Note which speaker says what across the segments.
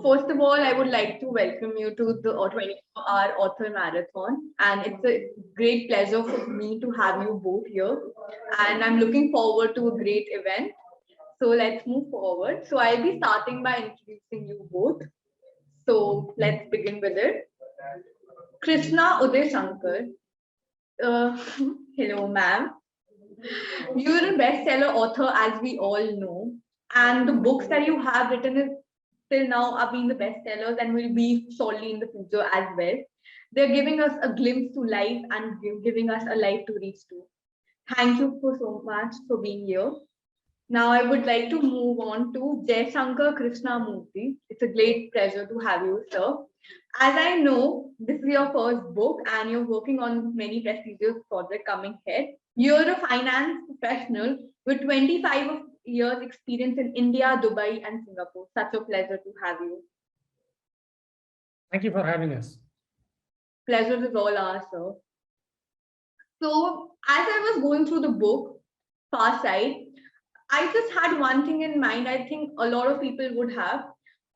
Speaker 1: first of all, I would like to welcome you to the 24-hour author marathon. And it's a great pleasure for me to have you both here. And I'm looking forward to a great event. So let's move forward. So I'll be starting by introducing you both. So let's begin with it. Krishna Udayasankar. Uh, Hello, ma'am. You're a bestseller author, as we all know, and the books that you have written is till now are being the bestsellers and will be surely in the future as well. They're giving us a glimpse to life and giving us a life to reach to. Thank you for so much for being here. Now I would like to move on to Jaishankar Krishnamurthy. It's a great pleasure to have you, sir. As I know, this is your first book and you're working on many prestigious projects coming ahead. You're a finance professional with 25 years experience in India, Dubai, and Singapore. Such a pleasure to have you.
Speaker 2: Thank you for having us.
Speaker 1: Pleasure is all ours, sir. So, as I was going through the book, Farside, I just had one thing in mind. I think a lot of people would have.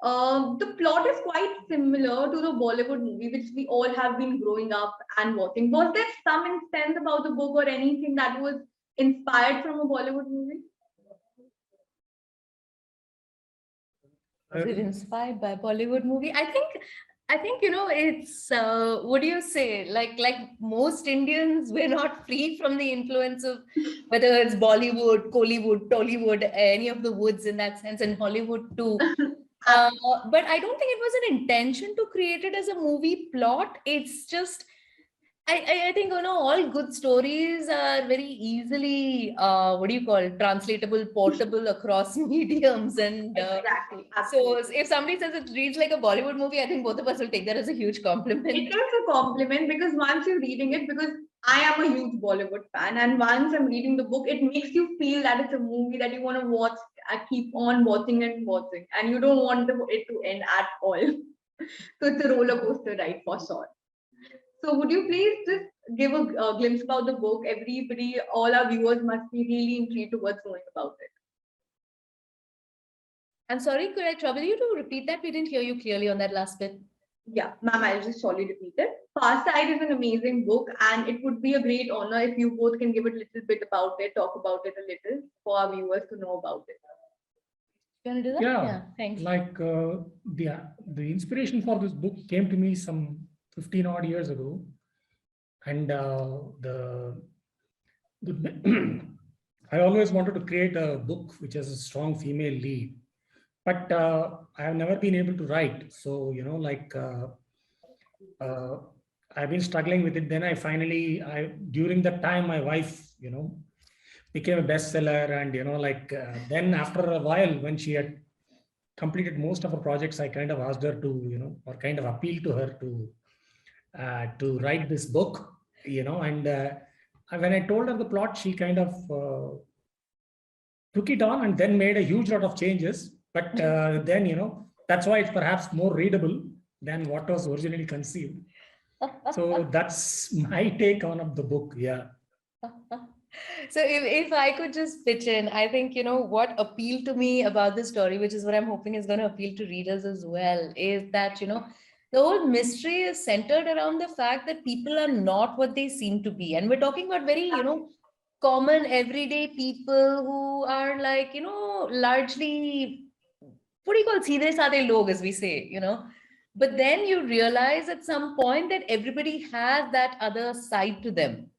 Speaker 1: The plot is quite similar to the Bollywood movie, which we all have been growing up and watching. Was there some instance about the book or anything that was inspired from a Bollywood movie?
Speaker 3: Was it inspired by Bollywood movie? I think it's what do you say? Like most Indians, we're not free from the influence of whether it's Bollywood, Kollywood, Tollywood, any of the woods in that sense, and Hollywood too. But I don't think it was an intention to create it as a movie plot. It's just I think all good stories are very easily translatable, portable across mediums, and
Speaker 1: Exactly.
Speaker 3: so if somebody says it reads like a Bollywood movie, I think both of us will take that as a huge compliment.
Speaker 1: It is a compliment because once you're reading it, because I am a huge Bollywood fan, and once I'm reading the book, it makes you feel that it's a movie that you want to watch. I keep on watching and watching, and you don't want it to end at all. So it's a roller coaster ride for sure. So would you please just give a glimpse about the book? Everybody, all our viewers must be really intrigued to what's going about it.
Speaker 3: I'm sorry, could I trouble you to repeat that? We didn't hear you clearly on that last bit.
Speaker 1: Yeah, ma'am, I'll just surely repeat it. Farside is an amazing book, and it would be a great honor if you both can give it a little bit about it, talk about it a little for our viewers to know about it.
Speaker 3: You want to do that?
Speaker 2: Yeah,
Speaker 3: thanks.
Speaker 2: Like the inspiration for this book came to me some 15 odd years ago, and I always wanted to create a book which has a strong female lead, but I have never been able to write. So I've been struggling with it. Then during that time, my wife became a bestseller, and then after a while, when she had completed most of her projects, I kind of asked her to or kind of appealed to her to write this book, and when I told her the plot, she kind of took it on and then made a huge lot of changes. But then that's why it's perhaps more readable than what was originally conceived. So that's my take on the book. Yeah.
Speaker 3: So if I could just pitch in, I think, what appealed to me about this story, which is what I'm hoping is going to appeal to readers as well, is that, the whole mystery is centered around the fact that people are not what they seem to be. And we're talking about very, common everyday people who are like, largely, what do you call seedhe saadhe log, as we say, But then you realize at some point that everybody has that other side to them.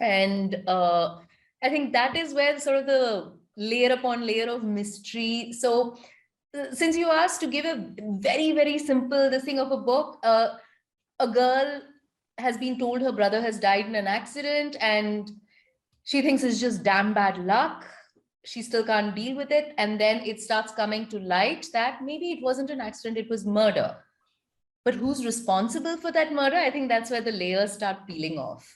Speaker 3: And I think that is where sort of the layer upon layer of mystery. So since you asked to give a very, very simple this thing of a book, a girl has been told her brother has died in an accident and she thinks it's just damn bad luck. She still can't deal with it. And then it starts coming to light that maybe it wasn't an accident, it was murder. But who's responsible for that murder? I think that's where the layers start peeling off.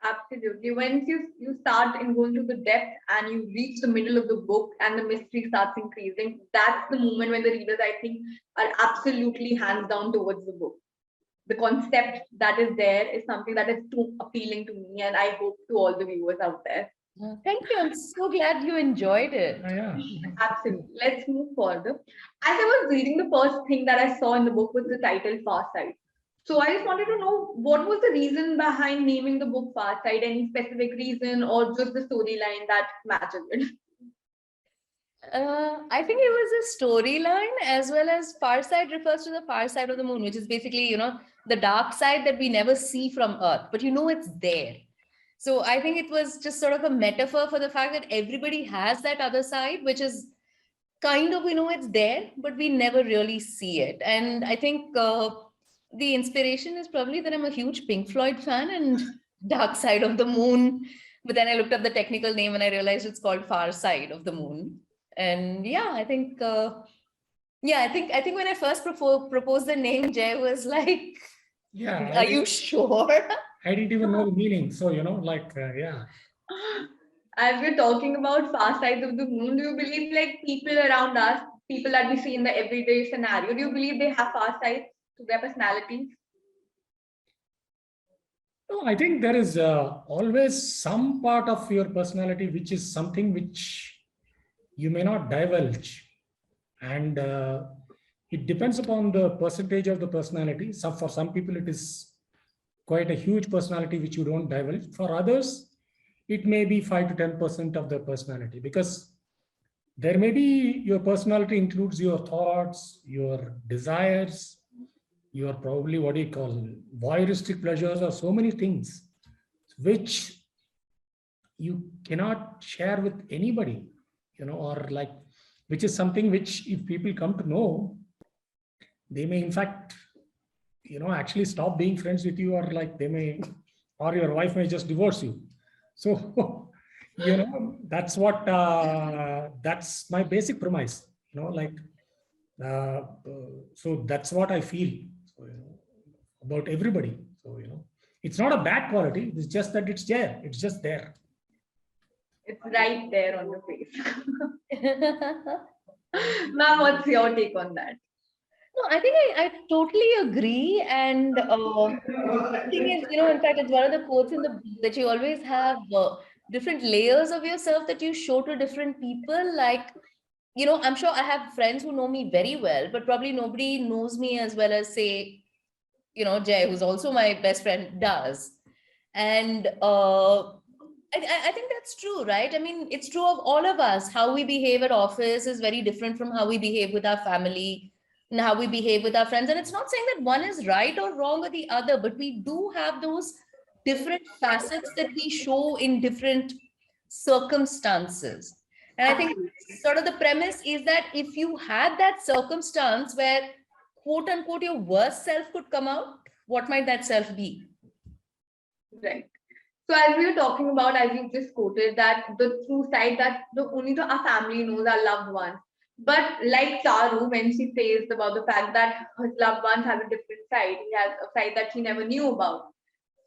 Speaker 1: Absolutely. Once you start and go into the depth and you reach the middle of the book and the mystery starts increasing, that's the moment when the readers, I think, are absolutely hands down towards the book. The concept that is there is something that is too appealing to me, and I hope to all the viewers out there.
Speaker 3: Thank you. I'm so glad you enjoyed it.
Speaker 2: Yeah.
Speaker 1: Absolutely. Let's move further. as I was reading, the first thing that I saw in the book was the title Farside. So I just wanted to know what was the reason behind naming the book Farside, any specific reason or just the storyline that matches it?
Speaker 3: I think it was a storyline, as well as far side refers to the far side of the moon, which is basically, the dark side that we never see from Earth, but it's there. So I think it was just sort of a metaphor for the fact that everybody has that other side, which is kind of, we know it's there, but we never really see it. And I think the inspiration is probably that I'm a huge Pink Floyd fan and Dark Side of the Moon. But then I looked up the technical name and I realized it's called Far Side of the Moon. And yeah, I think I think when I first proposed the name, Jay was like,
Speaker 2: Yeah.
Speaker 3: "Are you sure?"
Speaker 2: I didn't even know the meaning. So, yeah.
Speaker 1: As we're talking about far sides of the moon, do you believe like people around us, people that we see in the everyday scenario, do you believe they have far sides to their personalities?
Speaker 2: No, I think there is always some part of your personality which is something which you may not divulge. And it depends upon the percentage of the personality. So for some people, it is quite a huge personality which you don't divulge. For others, it may be 5 to 10% of their personality, because there may be your personality includes your thoughts, your desires, your probably what do you call voyeuristic pleasures, or so many things which you cannot share with anybody, or like, which is something which if people come to know, they may in fact, actually stop being friends with you, or like they may, or your wife may just divorce you. So, that's my basic premise, like, so that's what I feel, so, about everybody. So, it's not a bad quality. It's just that it's there. It's just there.
Speaker 1: It's right there on the face. Ma'am, what's your take on that?
Speaker 3: No, I think I totally agree. And the thing is, in fact, it's one of the quotes in the book that you always have different layers of yourself that you show to different people. Like, I'm sure I have friends who know me very well, but probably nobody knows me as well as, say, Jay, who's also my best friend, does. And I think that's true, right? I mean, it's true of all of us. How we behave at office is very different from how we behave with our family and how we behave with our friends. And it's not saying that one is right or wrong or the other, but we do have those different facets that we show in different circumstances. And I think sort of the premise is that if you had that circumstance where, quote unquote, your worst self could come out, what might that self be?
Speaker 1: Right. So as we were talking about, as you just quoted, that the true side that only our family knows, our loved ones. But like Charu, when she says about the fact that her loved ones have a different side, he has a side that she never knew about.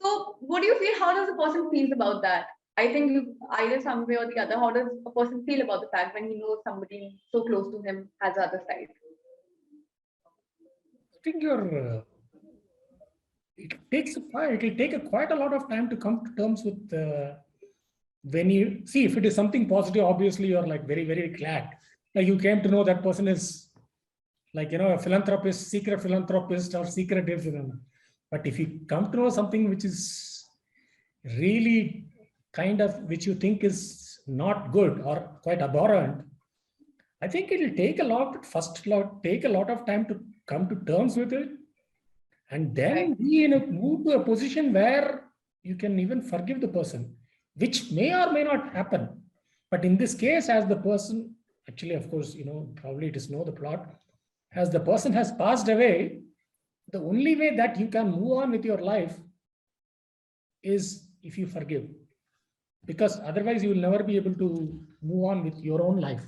Speaker 1: So what do you feel? How does a person feel about that? I think either some way or the other, how does a person feel about the fact when he knows somebody so close to him has the other side?
Speaker 2: I think it'll take quite a lot of time to come to terms with when you see, if it is something positive, obviously you're like very, very glad. Like you came to know that person is like, a philanthropist, secret philanthropist, or secret philanthropist. But if you come to know something which is really kind of, which you think is not good or quite abhorrent, I think it'll take take a lot of time to come to terms with it. And then be move to a position where you can even forgive the person, which may or may not happen. But in this case, as the person, actually, of course, probably it is the plot, as the person has passed away, the only way that you can move on with your life is if you forgive. Because otherwise you will never be able to move on with your own life.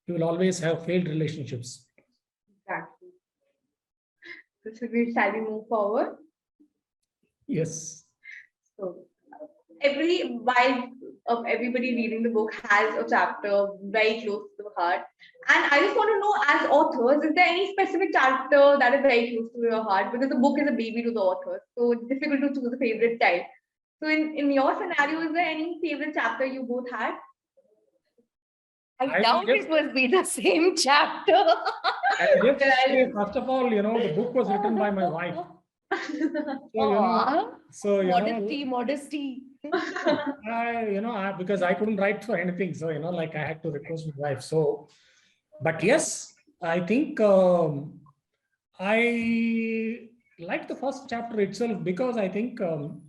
Speaker 2: You will always have failed relationships.
Speaker 1: Exactly. So shall we move forward?
Speaker 2: Yes.
Speaker 1: So while of everybody reading the book has a chapter very close to the heart. And I just want to know, as authors, is there any specific chapter that is very close to your heart? Because the book is a baby to the author, so it's difficult to choose a favorite child. So in your scenario, is there any favorite chapter you both had?
Speaker 3: I doubt it would be the same chapter.
Speaker 2: I just say, first of all, the book was written by my wife. So,
Speaker 3: Modesty.
Speaker 2: because I couldn't write for anything. So, like I had to request my wife. So, but yes, I think I like the first chapter itself because I think the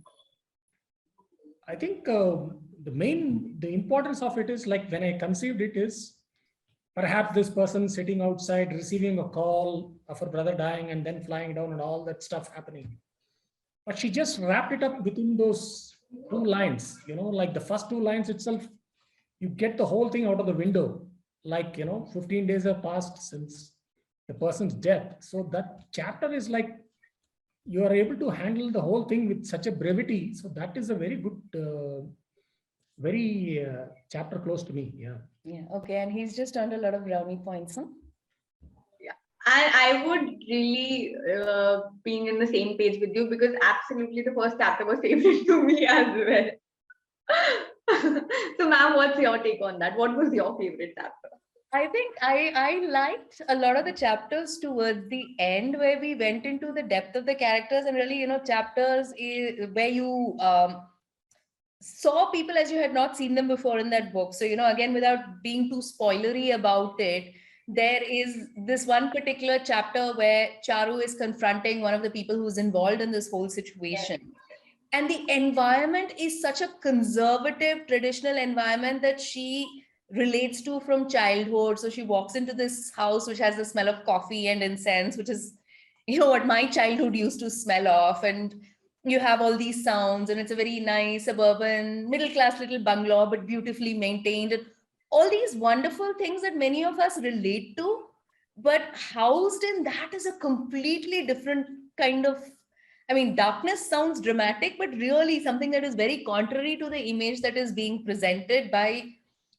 Speaker 2: importance of it is like when I conceived it is perhaps this person sitting outside receiving a call of her brother dying and then flying down and all that stuff happening. But she just wrapped it up within those 2 lines, like the first 2 lines itself, you get the whole thing out of the window. Like, 15 days have passed since the person's death. So that chapter is like, you are able to handle the whole thing with such a brevity. So that is a very good, chapter close to me. Yeah.
Speaker 3: Yeah. Okay. And he's just earned a lot of brownie points, huh?
Speaker 1: And I would really being in the same page with you because absolutely the first chapter was favorite to me as well. So, ma'am, what's your take on that? What was your favorite chapter?
Speaker 3: I think I liked a lot of the chapters towards the end where we went into the depth of the characters and really, chapters where you saw people as you had not seen them before in that book. So, again, without being too spoilery about it, there is this one particular chapter where Charu is confronting one of the people who's involved in this whole situation. And the environment is such a conservative, traditional environment that she relates to from childhood. So she walks into this house which has the smell of coffee and incense, which is, what my childhood used to smell of. And you have all these sounds, and it's a very nice suburban, middle-class little bungalow, but beautifully maintained. And all these wonderful things that many of us relate to, but housed in that is a completely different kind of, darkness sounds dramatic, but really something that is very contrary to the image that is being presented by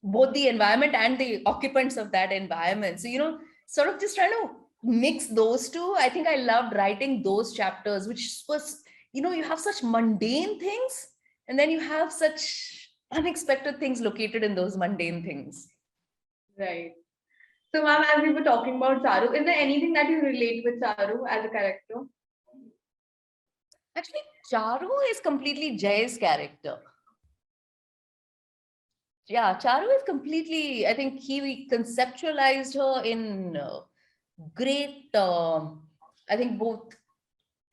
Speaker 3: both the environment and the occupants of that environment. So, sort of just trying to mix those two. I think I loved writing those chapters, which was, you have such mundane things, and then you have such unexpected things located in those mundane things.
Speaker 1: Right. So, ma'am, as we were talking about Charu, is there anything that you relate with Charu as a character?
Speaker 3: Actually, Charu is completely Jay's character. Yeah, Charu is completely, I think he conceptualized her in great, I think both,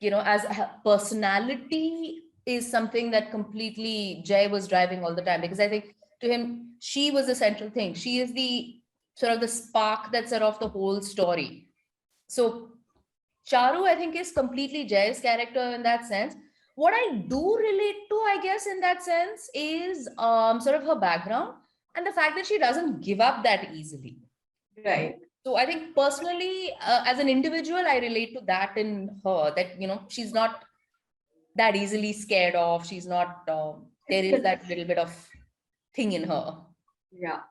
Speaker 3: as a personality is something that completely Jay was driving all the time, because I think to him, she was the central thing. She is the sort of the spark that set off the whole story. So Charu, I think, is completely Jay's character in that sense. What I do relate to, I guess, in that sense is sort of her background and the fact that she doesn't give up that easily.
Speaker 1: Right.
Speaker 3: So I think personally, as an individual, I relate to that in her, that, she's not that easily scared off. She's not, there is that little bit of thing in her.
Speaker 1: Yeah.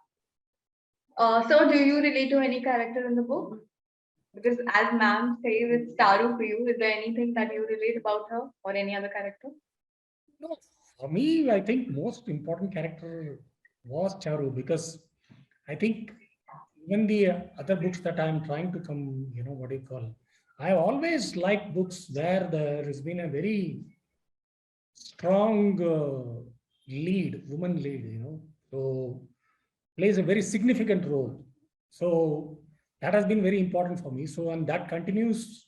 Speaker 1: So do you relate to any character in the book? Because as ma'am says, it's Charu for you. Is there anything that you relate about her or any other character?
Speaker 2: No, for me, I think most important character was Charu, because I think even the other books that I'm trying to come, I always like books where there has been a very strong woman lead, so plays a very significant role. So that has been very important for me. So, and that continues.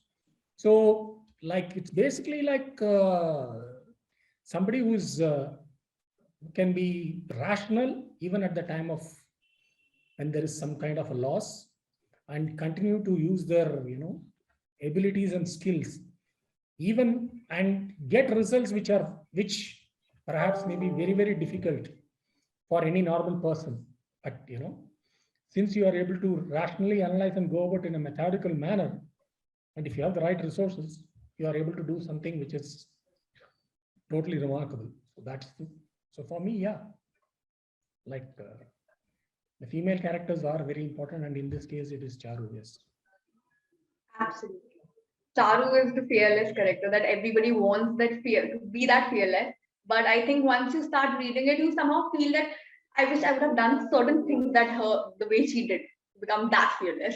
Speaker 2: So like, it's basically like somebody who's who can be rational even at the time of when there is some kind of a loss, and continue to use their, abilities and skills, even, and get results which perhaps may be very, very difficult for any normal person. But, since you are able to rationally analyze and go about in a methodical manner, and if you have the right resources, you are able to do something which is totally remarkable. So for me, yeah, like the female characters are very important, and in this case, it is Charu. Yes.
Speaker 1: Absolutely. Charu is the fearless character that everybody wants, that fear to be that fearless. But I think once you start reading it, you somehow feel that I wish I would have done certain things that the way she did, to become that fearless.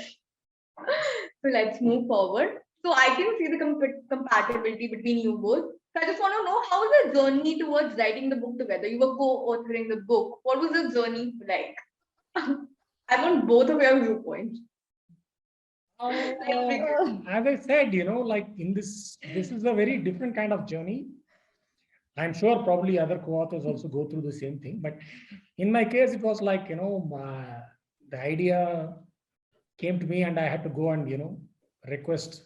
Speaker 1: So let's move forward. So I can see the compatibility between you both. So I just want to know, how was the journey towards writing the book together? You were co-authoring the book. What was the journey like? I want both of your viewpoints.
Speaker 2: As I said, like in this is a very different kind of journey. I'm sure probably other co-authors also go through the same thing. But in my case, it was like, the idea came to me and I had to go and, request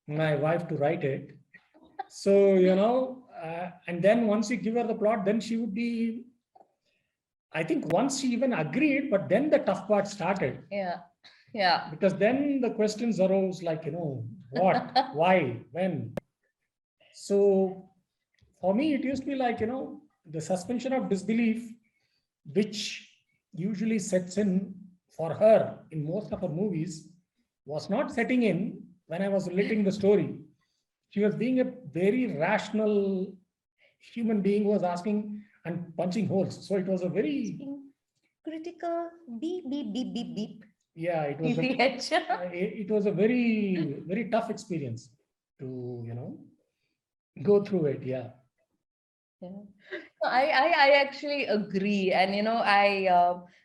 Speaker 2: my wife to write it. So, and then once you give her the plot, then she would be, I think once she even agreed, but then the tough part started.
Speaker 3: Yeah. Yeah.
Speaker 2: Because then the questions arose like, what, why, when. So for me, it used to be like, the suspension of disbelief, which usually sets in for her in most of her movies, was not setting in when I was relating the story. She was being a very rational human being who was asking and punching holes. So it was a very
Speaker 3: critical beep, beep, beep, beep, beep.
Speaker 2: Yeah, it was it was a very, very tough experience to, go through it. Yeah.
Speaker 3: Yeah. I actually agree. And,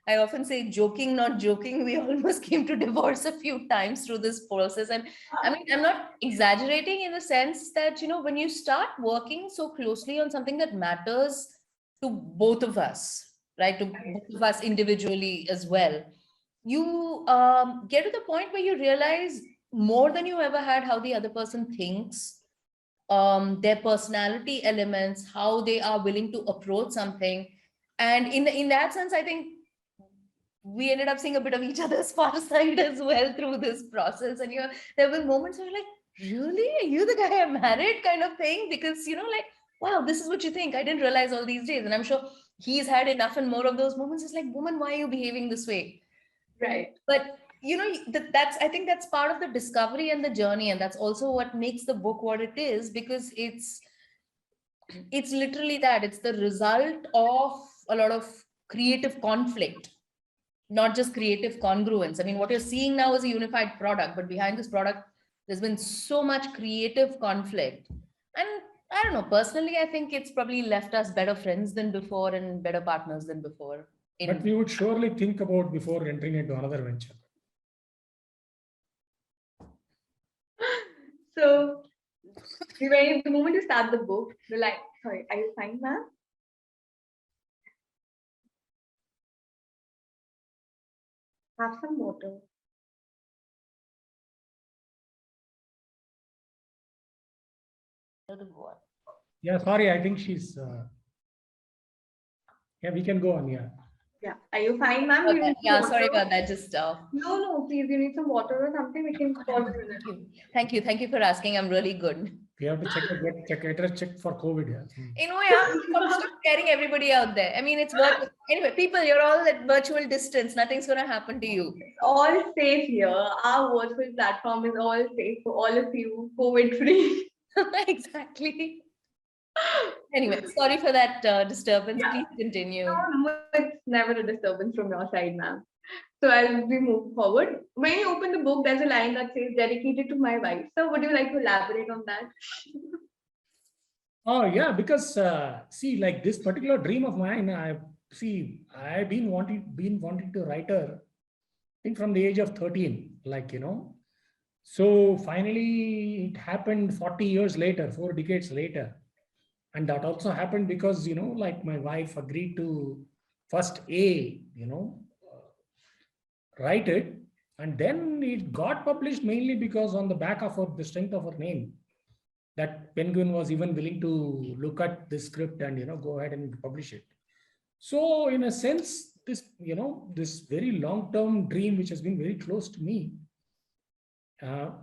Speaker 3: I often say, joking, not joking, we almost came to divorce a few times through this process. And I mean, I'm not exaggerating in the sense that, when you start working so closely on something that matters to both of us, right, to both of us individually as well, you get to the point where you realize more than you ever had how the other person thinks, their personality elements, how they are willing to approach something. And in that sense, I think we ended up seeing a bit of each other's far side as well through this process. And there were moments where you're like, really? Are you the guy I married, kind of thing? Because, like, wow, this is what you think. I didn't realize all these days. And I'm sure he's had enough and more of those moments. It's like, woman, why are you behaving this way?
Speaker 1: Right.
Speaker 3: But I think that's part of the discovery and the journey, and that's also what makes the book what it is, because it's literally that. It's the result of a lot of creative conflict, not just creative congruence. I mean, what you're seeing now is a unified product, but behind this product, there's been so much creative conflict. And I don't know, personally, I think it's probably left us better friends than before and better partners than before.
Speaker 2: But we would surely think about before entering into another venture.
Speaker 1: So the moment you start the book, you're like, sorry, are you fine, ma'am? Have some water.
Speaker 2: Yeah, sorry, I think she's yeah, we can go on.
Speaker 1: Yeah, are you fine, ma'am?
Speaker 3: Okay. Yeah, sorry about that. Just
Speaker 1: no, please, you need some water or something, we can call you.
Speaker 3: Thank you for asking. I'm really good.
Speaker 2: We have to check for COVID.
Speaker 3: Stop scaring everybody out there. I mean, it's virtual. Anyway, people, you're all at virtual distance. Nothing's gonna happen to you.
Speaker 1: It's all safe here. Our virtual platform is all safe for all of you, COVID-free.
Speaker 3: Exactly. Anyway, sorry for that disturbance.
Speaker 1: Yeah.
Speaker 3: Please continue.
Speaker 1: No, it's never a disturbance from your side, ma'am. So as we move forward, when you open the book, there's a line that says dedicated to my wife. So would you like to elaborate on that?
Speaker 2: Oh yeah, because see, like this particular dream of mine, I've been wanting to write her, I think from the age of 13, So finally it happened 40 years later, 4 decades later. And that also happened because, my wife agreed to first write it, and then it got published mainly because on the back of the strength of her name, that Penguin was even willing to look at the script and, go ahead and publish it. So in a sense, this, this very long-term dream, which has been very close to me, got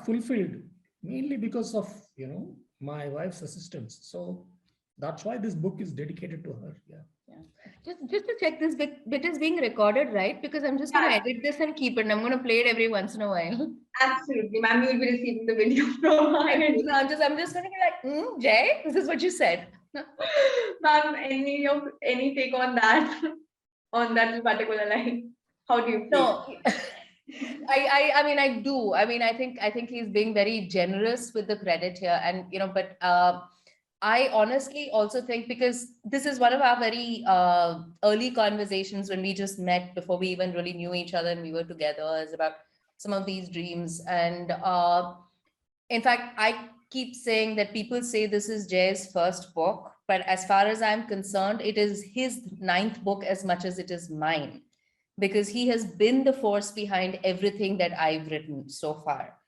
Speaker 2: fulfilled mainly because of, my wife's assistance. So that's why this book is dedicated to her. Yeah.
Speaker 3: Just to check, this bit is being recorded, right? Because I'm just going to edit this and keep it. And I'm going to play it every once in a while.
Speaker 1: Absolutely, ma'am. You will be receiving the video from her.
Speaker 3: I'm just going to be like, Jay, this is what you said.
Speaker 1: Ma'am, any take on that on that particular line? How do you feel?
Speaker 3: No, I mean, I do. I mean, I think he's being very generous with the credit here, and but I honestly also think, because this is one of our very early conversations when we just met before we even really knew each other and we were together, is about some of these dreams. And in fact, I keep saying that people say this is Jay's first book, but as far as I'm concerned, it is his 9th book as much as it is mine, because he has been the force behind everything that I've written so far.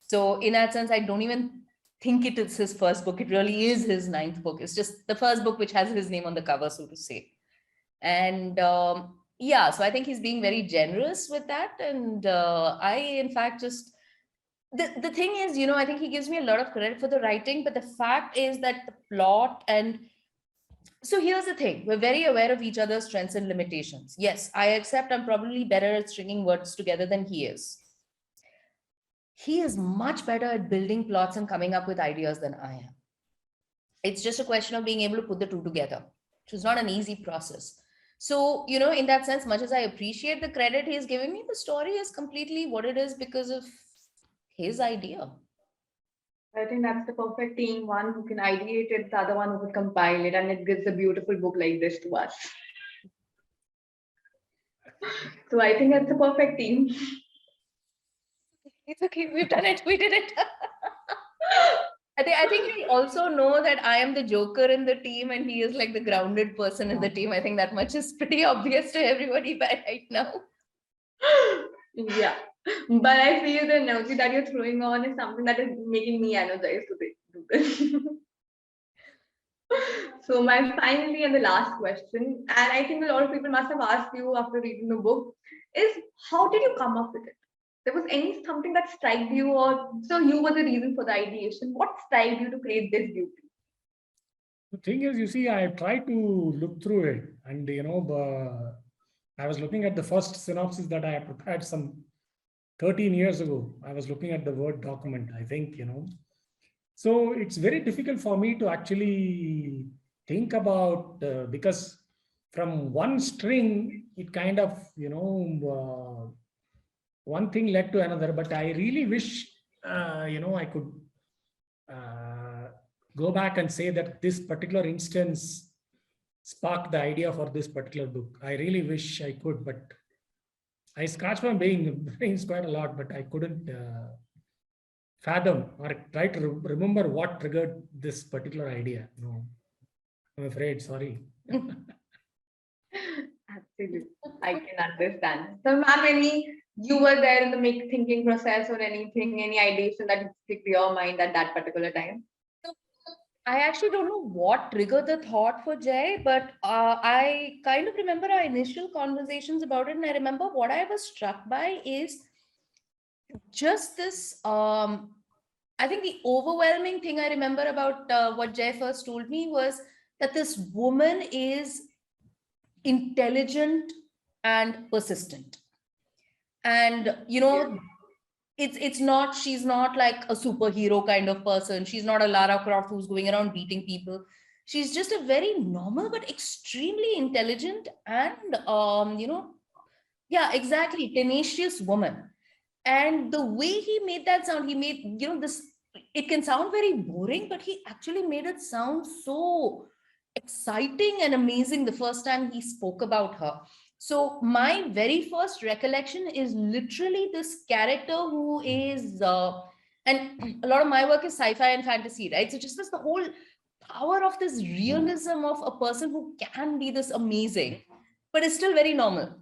Speaker 3: So in that sense, I don't even think it is his first book. It really is his 9th book. It's just the first book which has his name on the cover, so to say. And yeah, so I think he's being very generous with that. And I, in fact, just, the thing is, I think he gives me a lot of credit for the writing, but the fact is that the plot, and so here's the thing, we're very aware of each other's strengths and limitations. Yes, I accept I'm probably better at stringing words together than he is. He is much better at building plots and coming up with ideas than I am. It's just a question of being able to put the two together, which is not an easy process. So, in that sense, much as I appreciate the credit he's giving me, the story is completely what it is because of his idea.
Speaker 1: I think that's the perfect team, one who can ideate it, the other one who could compile it, and it gives a beautiful book like this to us. So I think that's the perfect team.
Speaker 3: It's okay, we've done it, we did it. I think we also know that I am the joker in the team and he is like the grounded person in the team. I think that much is pretty obvious to everybody by right now.
Speaker 1: Yeah, but I feel the energy that you're throwing on is something that is making me energized to do this. So my finally and the last question, and I think a lot of people must have asked you after reading the book, is how did you come up with it? There was something that struck you, or so you were the reason for the ideation. What struck you to create this beauty?
Speaker 2: The thing is, you see, I tried to look through it, and I was looking at the first synopsis that I had prepared some 13 years ago. I was looking at the Word document, I think, So it's very difficult for me to actually think about, because from one string, it kind of, one thing led to another. But I really wish, I could go back and say that this particular instance sparked the idea for this particular book. I really wish I could, but I scratched my brains quite a lot, but I couldn't fathom or try to remember what triggered this particular idea. No, I'm afraid, sorry.
Speaker 1: Absolutely, I can understand. So, ma'am, you were there in the thinking process or anything, any ideation that clicked your mind at that particular time?
Speaker 3: I actually don't know what triggered the thought for Jay, but I kind of remember our initial conversations about it. And I remember what I was struck by is just this, I think the overwhelming thing I remember about what Jay first told me was that this woman is intelligent and persistent. And, she's not like a superhero kind of person. She's not a Lara Croft who's going around beating people. She's just a very normal but extremely intelligent and yeah, exactly, tenacious woman. And the way he made that sound, he made this, it can sound very boring, but he actually made it sound so exciting and amazing the first time he spoke about her. So my very first recollection is literally this character who is, and a lot of my work is sci-fi and fantasy, right? So just the whole power of this realism of a person who can be this amazing, but is still very normal.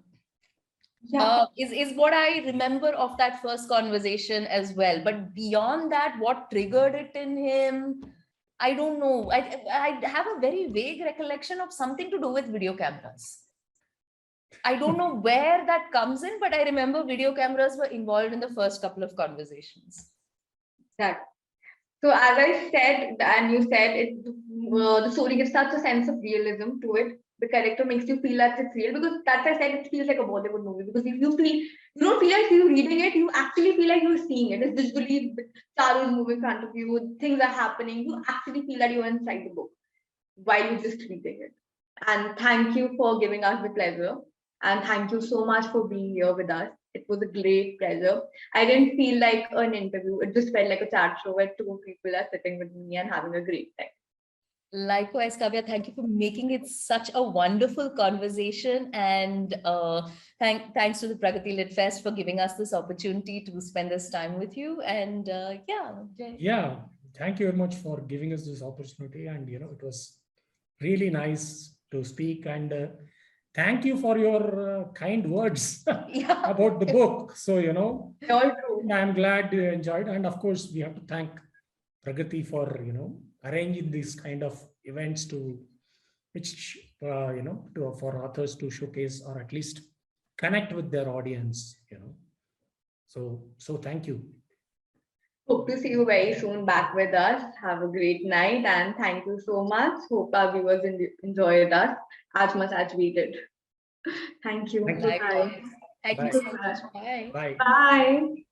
Speaker 1: Yeah.
Speaker 3: Is what I remember of that first conversation as well. But beyond that, what triggered it in him, I don't know. I have a very vague recollection of something to do with video cameras. I don't know where that comes in, but I remember video cameras were involved in the first couple of conversations.
Speaker 1: That. So as I said, and you said, the story gives such a sense of realism to it. The character makes you feel that it's real, because that's I said it feels like a Bollywood movie. Because if you don't feel like you're reading it, you actually feel like you're seeing it. It's visually, stars move in front of you, things are happening. You actually feel that you're inside the book. while you're just reading it. And thank you for giving us the pleasure. And thank you so much for being here with us. It was a great pleasure. I didn't feel like an interview. It just felt like a chat show where two people are sitting with me and having a great time.
Speaker 3: Likewise, Kavya, thank you for making it such a wonderful conversation. And thanks to the Pragati Lit Fest for giving us this opportunity to spend this time with you. And Jay.
Speaker 2: Yeah, thank you very much for giving us this opportunity. And, it was really nice to speak. And thank you for your kind words
Speaker 3: Yeah.
Speaker 2: about the book. So,
Speaker 1: All true.
Speaker 2: I'm glad you enjoyed. And of course, we have to thank Pragati for, arranging these kind of events to which, for authors to showcase or at least connect with their audience, So thank you.
Speaker 1: Hope to see you very soon back with us. Have a great night and thank you so much. Hope our viewers enjoyed us as much as we did. Thank you.
Speaker 2: Thank you.
Speaker 1: Bye.
Speaker 3: Thank you
Speaker 2: Bye.
Speaker 3: so much. Bye.
Speaker 2: Bye.
Speaker 1: Bye.